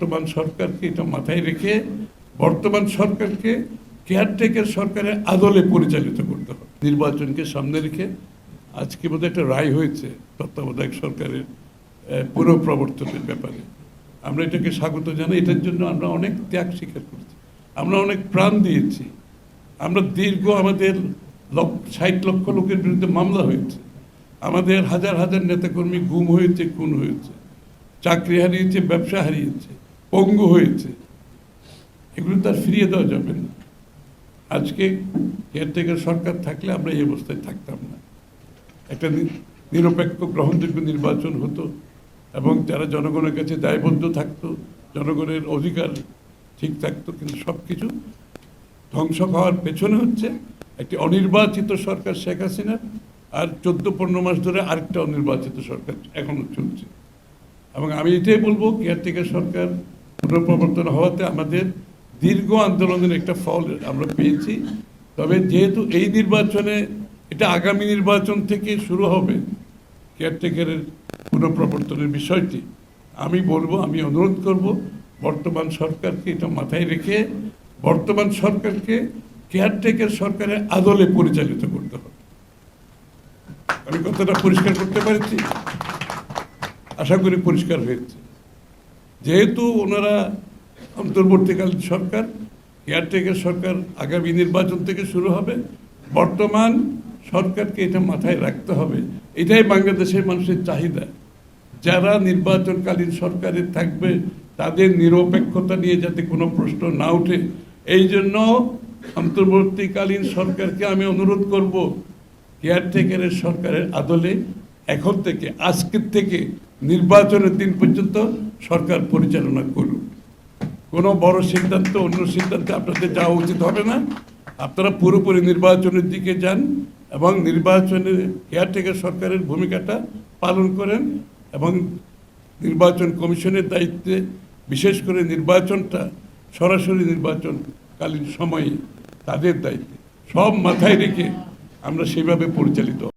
বর্তমান সরকারকে এটা মাথায় রেখে বর্তমান সরকারকে কেয়ারটেকার সরকারের আদলে পরিচালিত করতে হবে। নির্বাচনকে সামনে রেখে আজকে বোধহয় একটা রায় হয়েছে তত্ত্বাবধায়ক সরকারের পুনঃপ্রবর্তনের ব্যাপারে। আমরা এটাকে স্বাগত জানাই। এটার জন্য আমরা অনেক ত্যাগ স্বীকার করেছি, আমরা অনেক প্রাণ দিয়েছি। আমরা দীর্ঘ আমাদের 60 লক্ষ লোকের বিরুদ্ধে মামলা হয়েছে, আমাদের হাজার হাজার নেতাকর্মী গুম হয়েছে, খুন হয়েছে, চাকরি হারিয়েছে, ব্যবসা হারিয়েছে, পঙ্গু হয়েছে। এগুলো তো আর ফিরিয়ে দেওয়া যাবে না। আজকে কেয়ারটেকার সরকার থাকলে আমরা এই অবস্থায় থাকতাম না। একটা নিরপেক্ষ গ্রহণযোগ্য নির্বাচন হতো এবং যারা জনগণের কাছে দায়বদ্ধ থাকতো, জনগণের অধিকার ঠিক থাকতো। কিন্তু সব কিছু ধ্বংস হওয়ার পেছনে হচ্ছে একটি অনির্বাচিত সরকার শেখ হাসিনা, আর 14-15 মাস ধরে আরেকটা অনির্বাচিত সরকার এখনো চলছে। এবং আমি এটাই বলবো, কেয়ারটেকার সরকার পুনঃপ্রবর্তন হওয়াতে আমাদের দীর্ঘ আন্দোলনের একটা ফল আমরা পেয়েছি। তবে যেহেতু এই নির্বাচনে এটা আগামী নির্বাচন থেকে শুরু হবে কেয়ারটেকারের পুনঃপ্রবর্তনের বিষয়টি, আমি বলবো, আমি অনুরোধ করব বর্তমান সরকারকে এটা মাথায় রেখে বর্তমান সরকারকে কেয়ারটেকার সরকারের আদলে পরিচালিত করতে হবে। আমি কথাটা পরিষ্কার করতে পারছি? আশা করি পরিষ্কার হয়েছে। যেহেতু ওনারা অন্তর্বর্তীকালীন সরকার, কেয়ারটেকার সরকার আগামী নির্বাচন থেকে শুরু হবে, বর্তমান সরকারকে এটা মাথায় রাখতে হবে। এটাই বাংলাদেশের মানুষের চাহিদা। যারা নির্বাচনকালীন সরকারে থাকবে তাদের নিরপেক্ষতা নিয়ে যাতে কোনো প্রশ্ন না ওঠে, এই জন্য অন্তর্বর্তীকালীন সরকারকে আমি অনুরোধ করব কেয়ারটেকারের সরকারের আদলে এখন থেকে, আজকের থেকে নির্বাচনের দিন পর্যন্ত সরকার পরিচালনা করুন। কোনো বড় সিদ্ধান্ত, অন্য সিদ্ধান্তে আপনাদের যাওয়া উচিত হবে না। আপনারা পুরোপুরি নির্বাচনের দিকে যান এবং নির্বাচনে কেয়ারটেকার সরকারের ভূমিকাটা পালন করেন এবং নির্বাচন কমিশনের দায়িত্বে, বিশেষ করে নির্বাচনটা সরাসরি নির্বাচনকালীন সময়ে তাদের দায়িত্বে, সব মাথায় রেখে আমরা সেভাবে পরিচালিত হব।